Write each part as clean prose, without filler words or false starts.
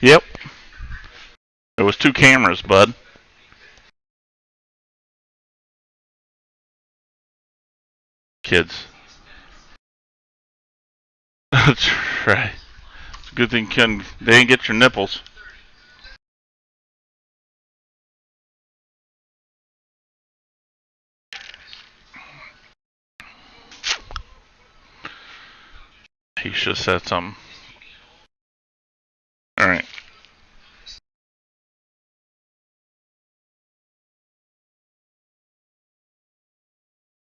Yep. There was 2 cameras, bud. Kids. That's right. It's a good thing they didn't get your nipples. He should have said something. Alright.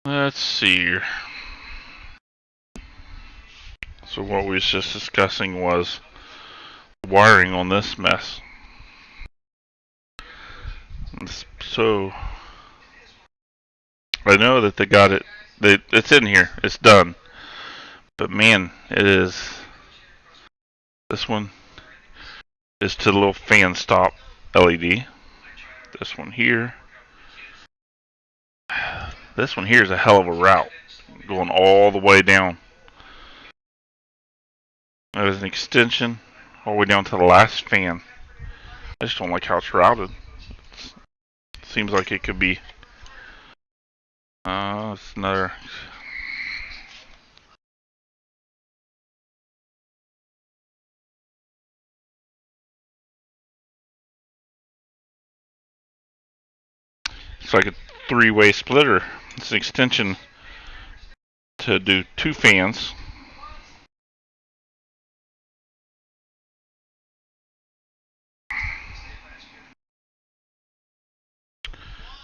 Let's see here. So what we was just discussing was wiring on this mess. So I know that they got it. It's in here. It's done. But man, it is. This one is to the little fan stop LED. This one here. This one here is a hell of a route, going all the way down. There's an extension all the way down to the last fan. I just don't like how it's routed. It seems like it could be. It's another. It's like a 3-way splitter. It's an extension to do 2 fans.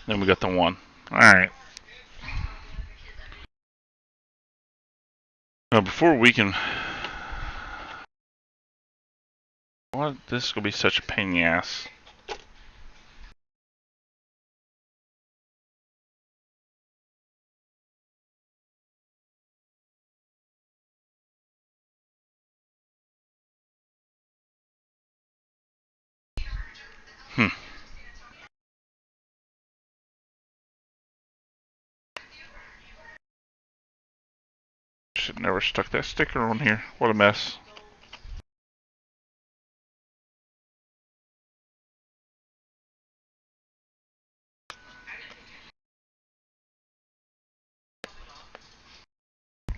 Then we got the 1. Alright. Now before we can... What? This is going to be such a pain in the ass. Should never stuck that sticker on here. What a mess.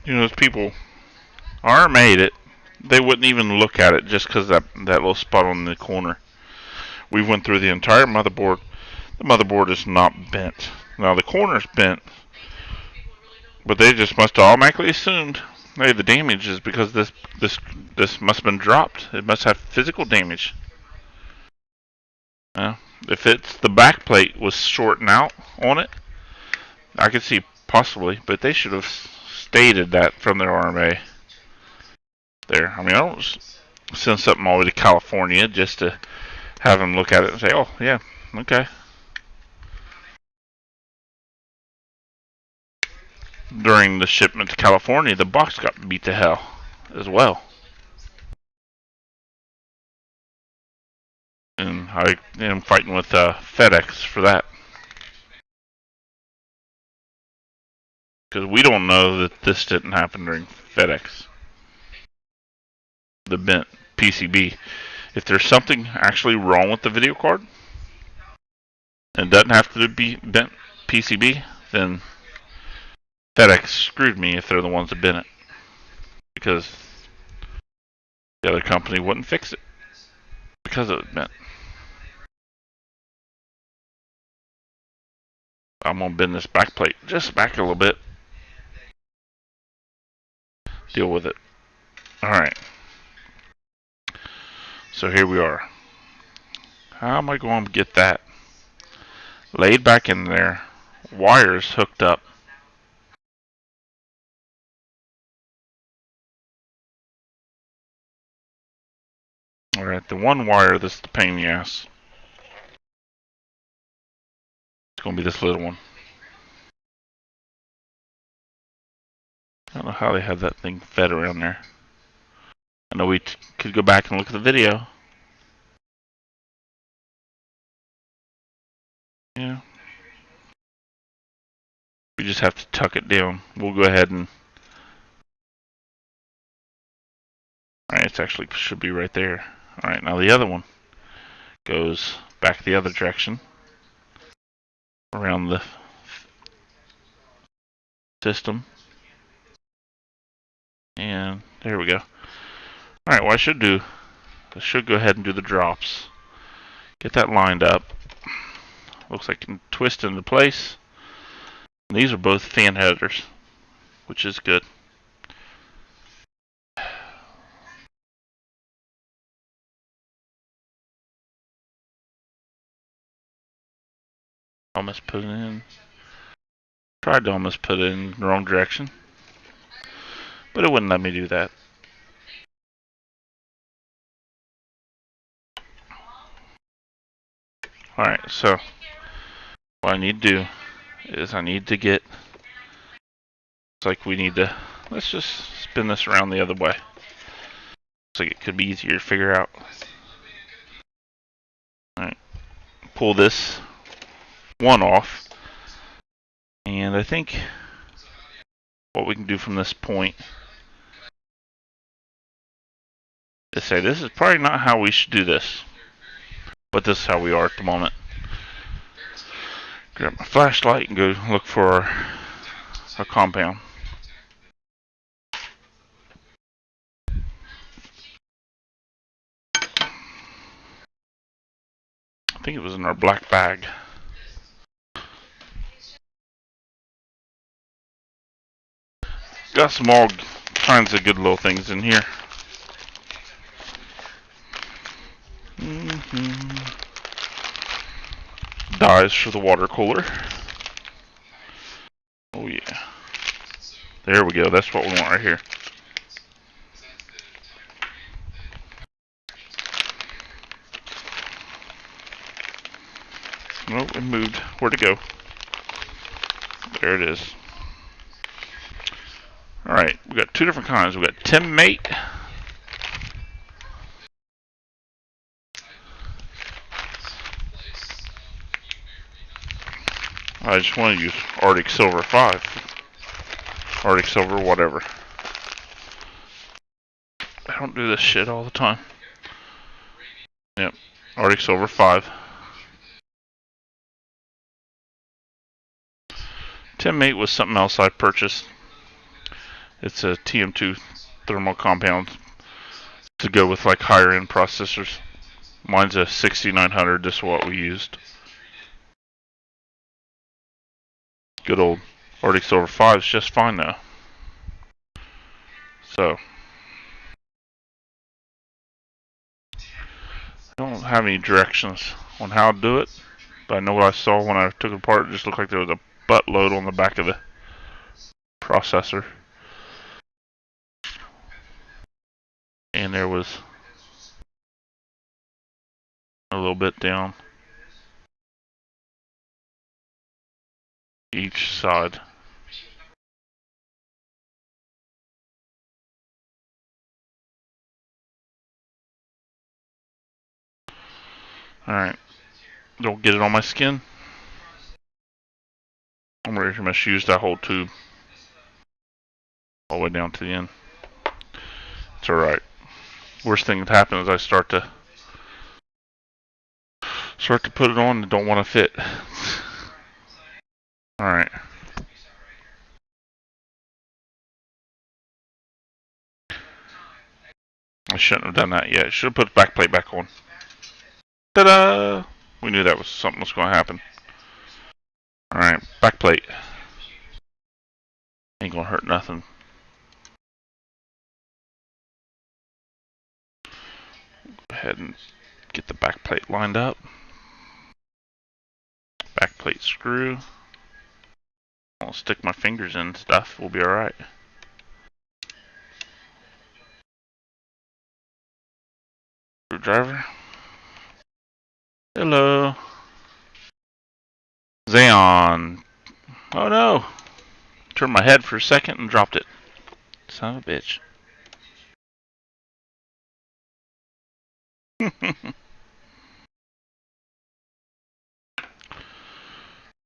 You know, those people made it. They wouldn't even look at it just because that little spot on the corner. We went through the entire motherboard. The motherboard is not bent. Now the corner's bent, but they just must have automatically assumed, hey, the damage is because this must have been dropped. It must have physical damage. If it's the back plate was shorting out on it, I could see possibly, but they should have stated that from their RMA. There. I mean, I don't send something all the way to California just to have them look at it and say, oh, yeah, okay. During the shipment to California, the box got beat to hell as well. And I am fighting with FedEx for that. Because we don't know that this didn't happen during FedEx. The bent PCB. If there's something actually wrong with the video card, and it doesn't have to be bent PCB, then FedEx screwed me if they're the ones that bent it. Because the other company wouldn't fix it. Because it was bent. I'm going to bend this back plate just back a little bit. Deal with it. Alright. So here we are. How am I going to get that laid back in there? Wires hooked up. Alright, the one wire, this is the pain in the ass. It's going to be this little one. I don't know how they have that thing fed around there. I know we could go back and look at the video. Yeah. We just have to tuck it down. We'll go ahead and... Alright, it actually should be right there. Alright, now the other one goes back the other direction around the system. And there we go. Alright, what I should do, I should go ahead and do the drops. Get that lined up. Looks like it can twist into place. And these are both fan headers, which is good. Almost put it in. Tried to almost put it in the wrong direction, but it wouldn't let me do that. Alright, so what I need to do is I need to get, it's like we need to, let's just spin this around the other way. Looks like it could be easier to figure out. Alright, pull this one off, and I think what we can do from this point is say this is probably not how we should do this, but this is how we are at the moment. Grab my flashlight and go look for our compound. I think it was in our black bag. Got some all kinds of good little things in here. Dyes for the water cooler. Oh yeah. There we go. That's what we want right here. Oh, it moved. Where'd it go? There it is. Alright, we got two different kinds. We got Mate. I just want to use Arctic Silver 5. Arctic Silver, whatever. I don't do this shit all the time. Yep, Arctic Silver 5. Mate was something else I purchased. It's a TM2 thermal compound to go with like higher end processors. Mine's a 6900, this is what we used. Good old Arctic Silver 5 is just fine now. So, I don't have any directions on how to do it, but I know what I saw when I took it apart. It just looked like there was a buttload on the back of the processor. And there was a little bit down each side. Alright, don't get it on my skin. I'm ready for my shoes that whole tube all the way down to the end. It's alright. Worst thing that happens is I start to put it on and don't want to fit. Alright. I shouldn't have done that yet. Should have put the back plate back on. Ta-da! We knew that was something was going to happen. Alright, back plate. Ain't going to hurt nothing. Go ahead and get the back plate lined up. Back plate screw. I'll stick my fingers in stuff. We'll be alright. Screwdriver. Hello. Xeon. Oh no. Turned my head for a second and dropped it. Son of a bitch.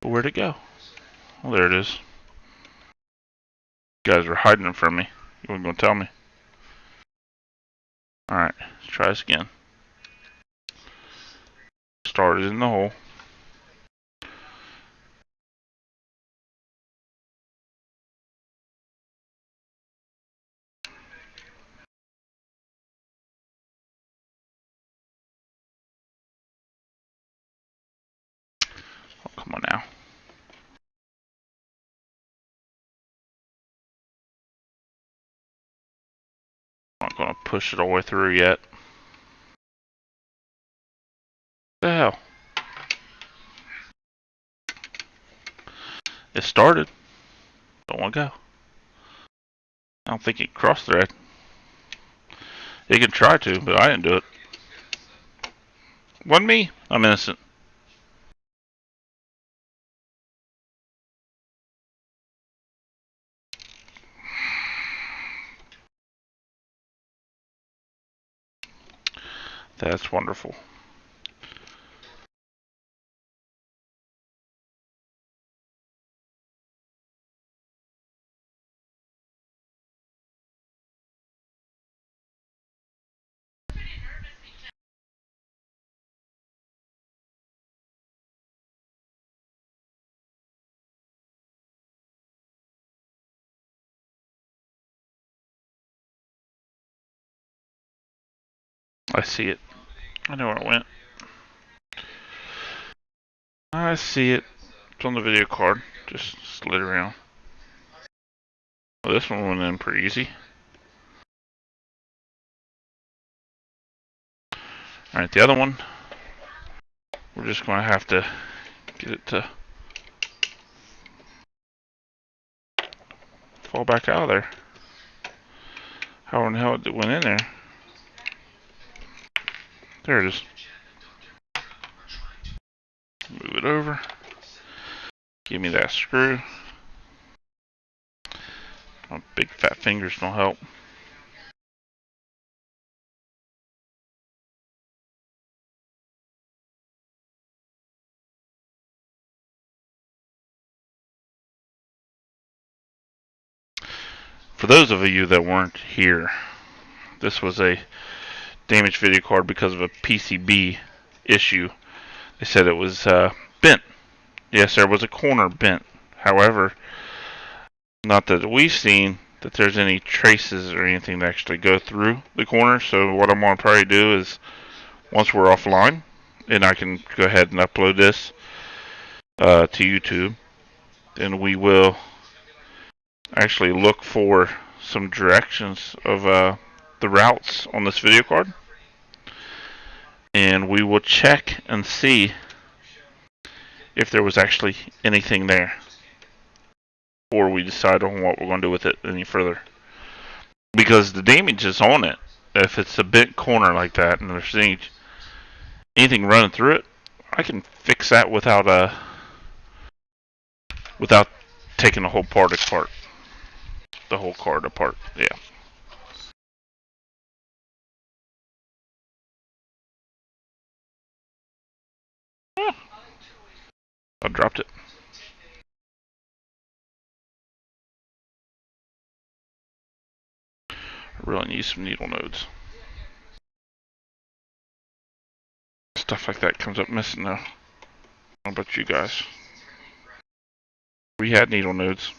Where'd it go? Well, there it is. You guys are hiding it from me. You weren't going to tell me. Alright, let's try this again. started in the hole. Oh, come on now. I'm not going to push it all the way through yet. What the hell? It started. Don't want to go. I don't think it crossed thread. It can try to, but I didn't do it. Wasn't me. I'm innocent. That's wonderful. I see it. I know where it went. I see it. It's on the video card. Just slid around. Well, this one went in pretty easy. Alright, the other one, we're just going to have to get it to fall back out of there. How in the hell it went in there? There it is. Move it over. Give me that screw. My big fat fingers don't help. For those of you that weren't here, this was a damaged video card because of a PCB issue. They said it was bent. Yes, there was a corner bent. However, not that we've seen that there's any traces or anything to actually go through the corner. So what I'm going to probably do is, once we're offline, and I can go ahead and upload this to YouTube, then we will actually look for some directions of the routes on this video card, and we will check and see if there was actually anything there before we decide on what we're going to do with it any further. Because the damage is on it. If it's a bent corner like that and there's anything running through it, I can fix that without taking the whole part apart. The whole card apart, yeah. I dropped it. I really need some needle nodes. Stuff like that comes up missing though. How about you guys? We had needle nodes.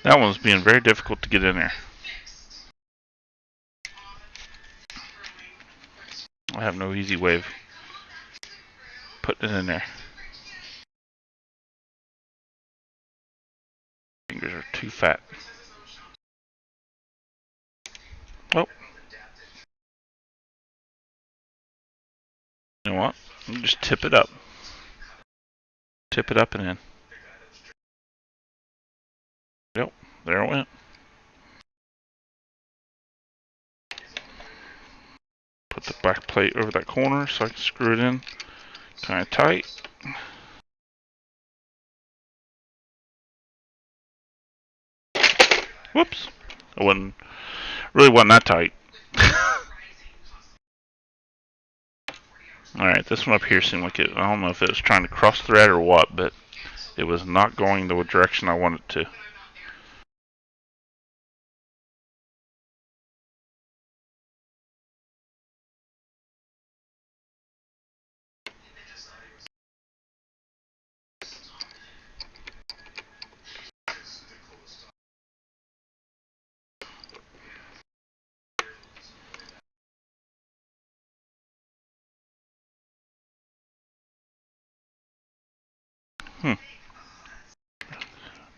That one's being very difficult to get in there. I have no easy way of putting it in there. Fingers are too fat. Oh. You know what? You just tip it up. Tip it up and in. Yep, there it went. Put the back plate over that corner so I can screw it in kind of tight. Whoops. It really wasn't that tight. Alright, this one up here seemed like it, I don't know if it was trying to cross thread or what, but it was not going the direction I wanted it to.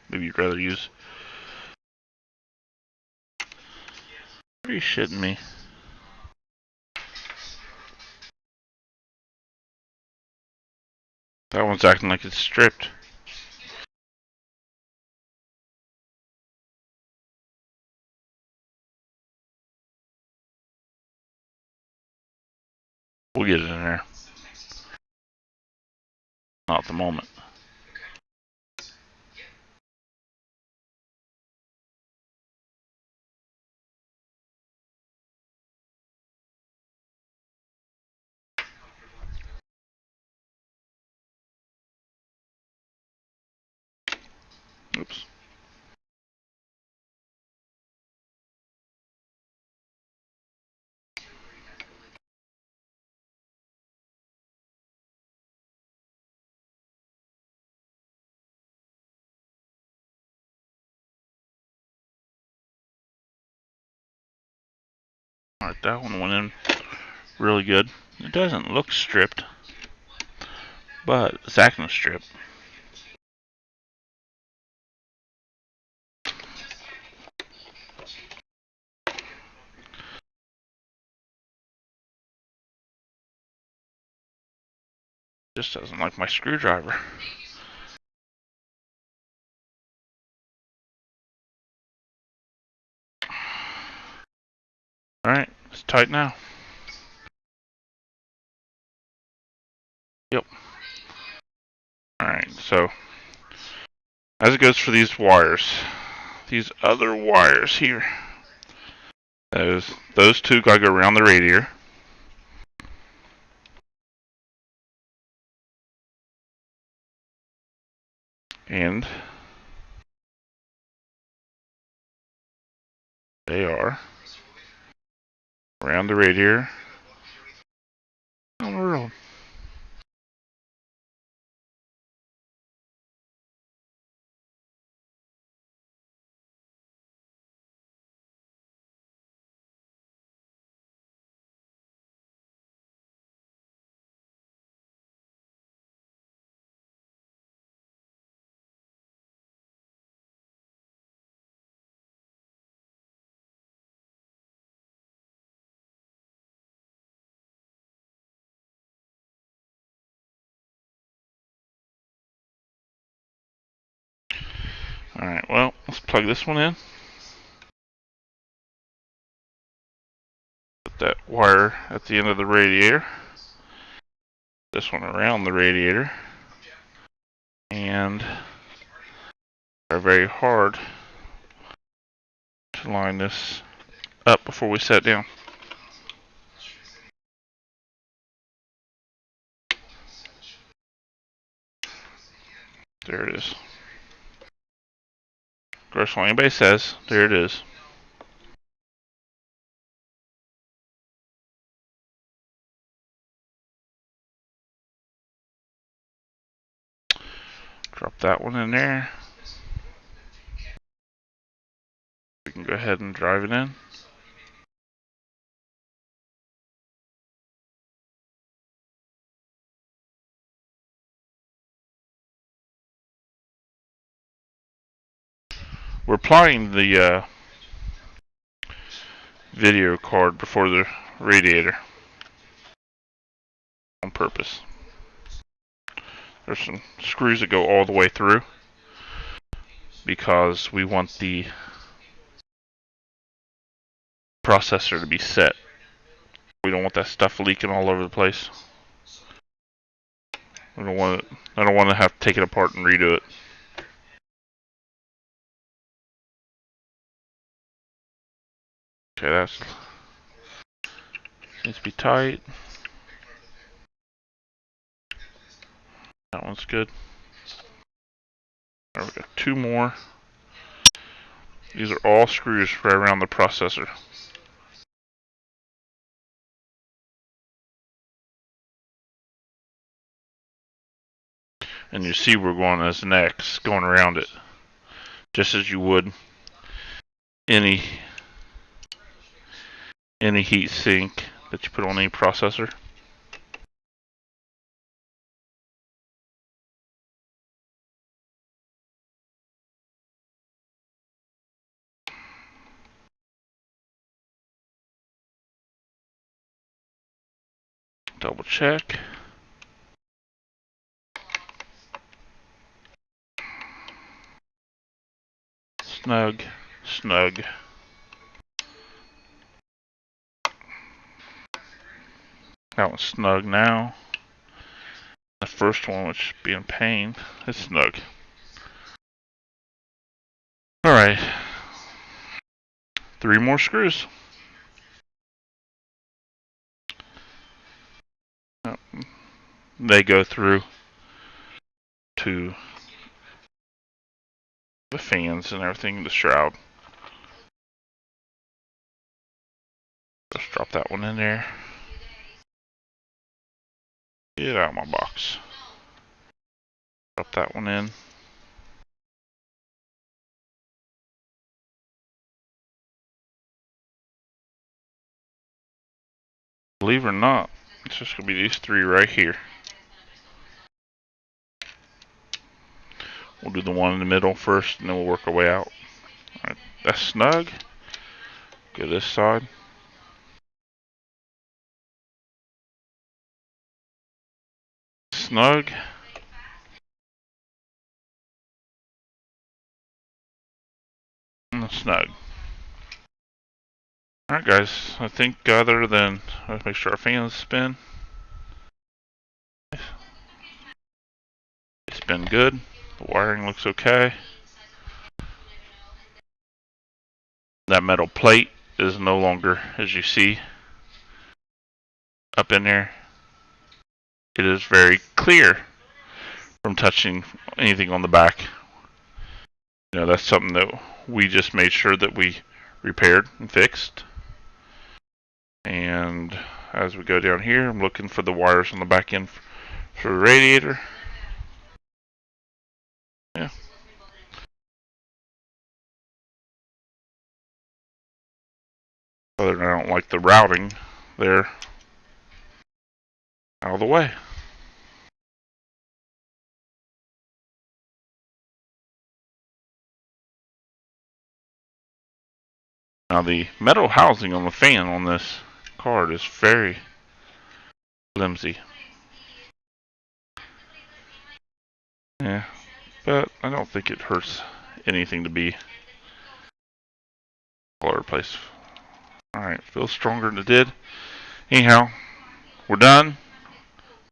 Maybe you'd rather use... Are you shitting me? That one's acting like it's stripped. We'll get it in there. Not at the moment. Oops. Alright, that one went in really good. It doesn't look stripped, but it's acting stripped. Just doesn't like my screwdriver. Alright, it's tight now. Yep. Alright, so as it goes for these wires, these other wires here, those two gotta go around the radiator. And they are around the radiator on the road. Alright, well, let's plug this one in. Put that wire at the end of the radiator. This one around the radiator. And try very hard to line this up before we set down. There it is. Gross what anybody says, there it is. Drop that one in there. We can go ahead and drive it in. We're applying the video card before the radiator on purpose. There's some screws that go all the way through because we want the processor to be set. We don't want that stuff leaking all over the place. I don't want to have to take it apart and redo it. Okay, that's needs to be tight. That one's good. There we go. 2 more. These are all screws right around the processor. And you see we're going as an X, going around it, just as you would any heat sink that you put on any processor. Double check. Snug, snug. That one's snug now. The first one, which should be in pain, is snug. Alright. 3 more screws. They go through to the fans and everything, the shroud. Just drop that one in there. Get out of my box. Drop that one in. Believe it or not, it's just going to be these 3 right here. We'll do the one in the middle first, and then we'll work our way out. Alright, that's snug. Go this side. Snug. And snug. Alright guys, I think other than, let's make sure our fans spin. It's been good. The wiring looks okay. That metal plate is no longer, as you see, up in there. It is very clear from touching anything on the back. You know, that's something that we just made sure that we repaired and fixed. And as we go down here, I'm looking for the wires on the back end for the radiator. Yeah. Other than I don't like the routing, they're out of the way. Now the metal housing on the fan on this card is very flimsy. Yeah, but I don't think it hurts anything to be all over the place. Alright, feels stronger than it did. Anyhow, we're done.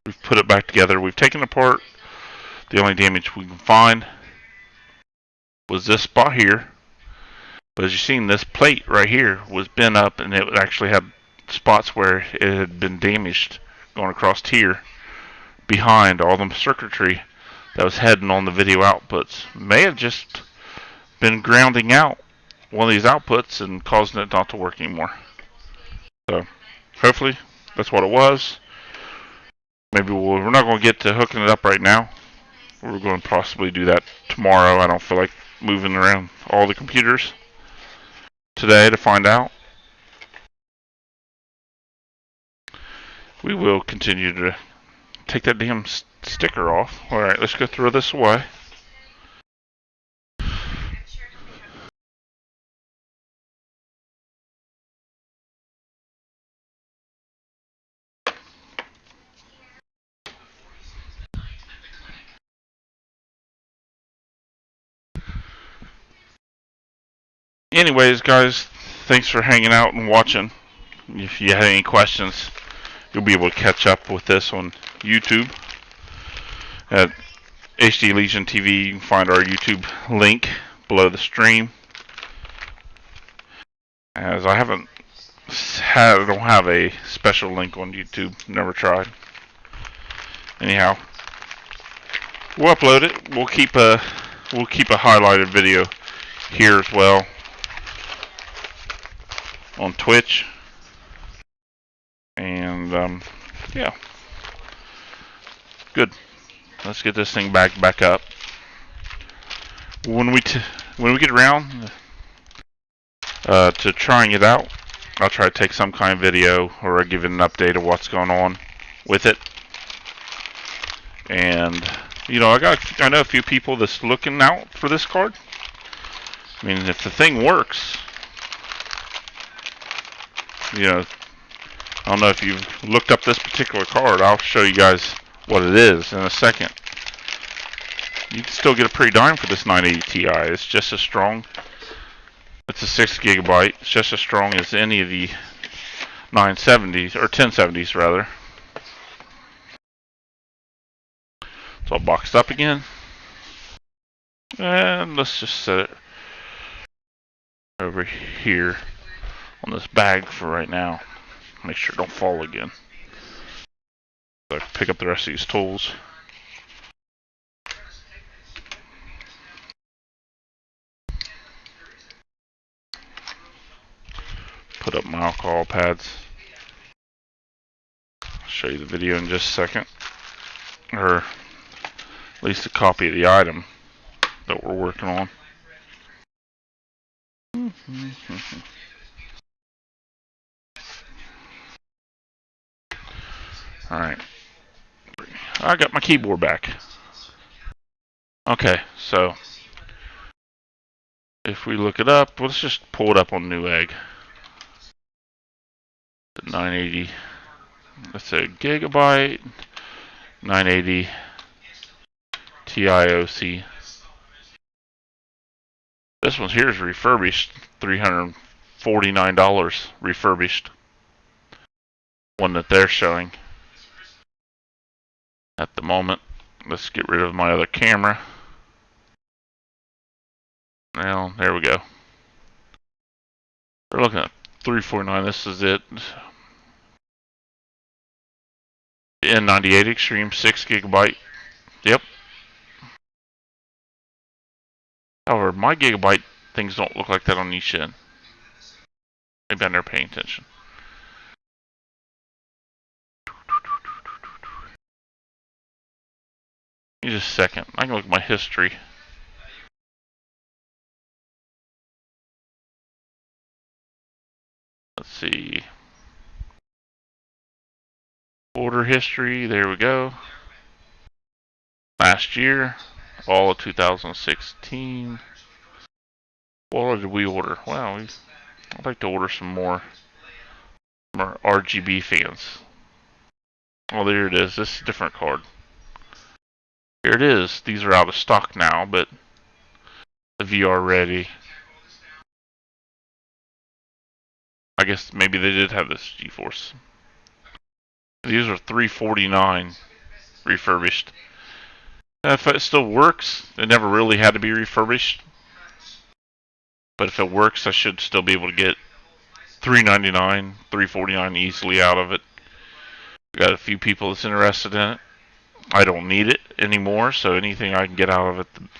We've put it back together. We've taken it apart. The only damage we can find was this spot here. But as you've seen, this plate right here was bent up, and it actually had spots where it had been damaged going across here behind all the circuitry that was heading on the video outputs. May have just been grounding out one of these outputs and causing it not to work anymore. So hopefully that's what it was. Maybe we're not going to get to hooking it up right now. We're going to possibly do that tomorrow. I don't feel like moving around all the computers today to find out. We will continue to take that damn sticker off. Alright, let's go throw this away. Anyways, guys, thanks for hanging out and watching. If you had any questions, you'll be able to catch up with this on YouTube at HD Legion TV. You can find our YouTube link below the stream. As I don't have a special link on YouTube. Never tried. Anyhow, We'll upload it. We'll keep a highlighted video here as well on Twitch, and yeah, good. Let's get this thing back up. When we get around to trying it out, I'll try to take some kind of video, or I'll give it an update of what's going on with it. And you know, I know a few people that's looking out for this card. I mean, if the thing works, you know, I don't know if you've looked up this particular card. I'll show you guys what it is in a second. You can still get a pretty dime for this 980 Ti. It's just as strong. It's a 6 gigabyte. It's just as strong as any of the 970s, or 1070s rather. It's all boxed up again. And let's just set it over here on this bag for right now. Make sure it don't fall again. So I can pick up the rest of these tools. Put up my alcohol pads. I'll show you the video in just a second. Or at least a copy of the item that we're working on. Alright. I got my keyboard back. Okay, so if we look it up, let's just pull it up on Newegg. The 980. That's a Gigabyte 980 TIOC. This one here is refurbished, $349 refurbished. One that they're showing at the moment. Let's get rid of my other camera. Now, there we go. They're looking at $349. This is it. N98 Extreme 6 gigabyte. Yep. However, my Gigabyte things don't look like that on each end. Maybe I'm never paying attention. Give me just a second. I can look at my history. Let's see. Order history. There we go. Last year. All of 2016. What did we order? Well, I'd like to order some more RGB fans. Oh, there it is. This is a different card. Here it is. These are out of stock now, but the VR ready. I guess maybe they did have this GeForce. These are $349 refurbished. If it still works, it never really had to be refurbished. But if it works, I should still be able to get $399, $349 easily out of it. Got a few people that's interested in it. I don't need it anymore, so anything I can get out of it, the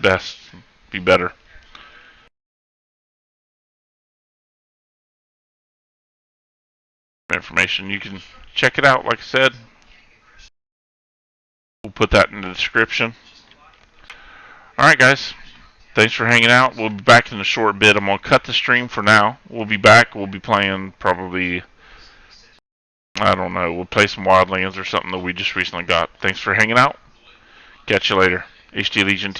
best, be better. Information, you can check it out. Like I said, we'll put that in the description. Alright guys, thanks for hanging out. We'll be back in a short bit. I'm going to cut the stream for now. We'll be back. We'll be playing probably, I don't know, we'll play some Wildlands or something that we just recently got. Thanks for hanging out. Catch you later. HD Legion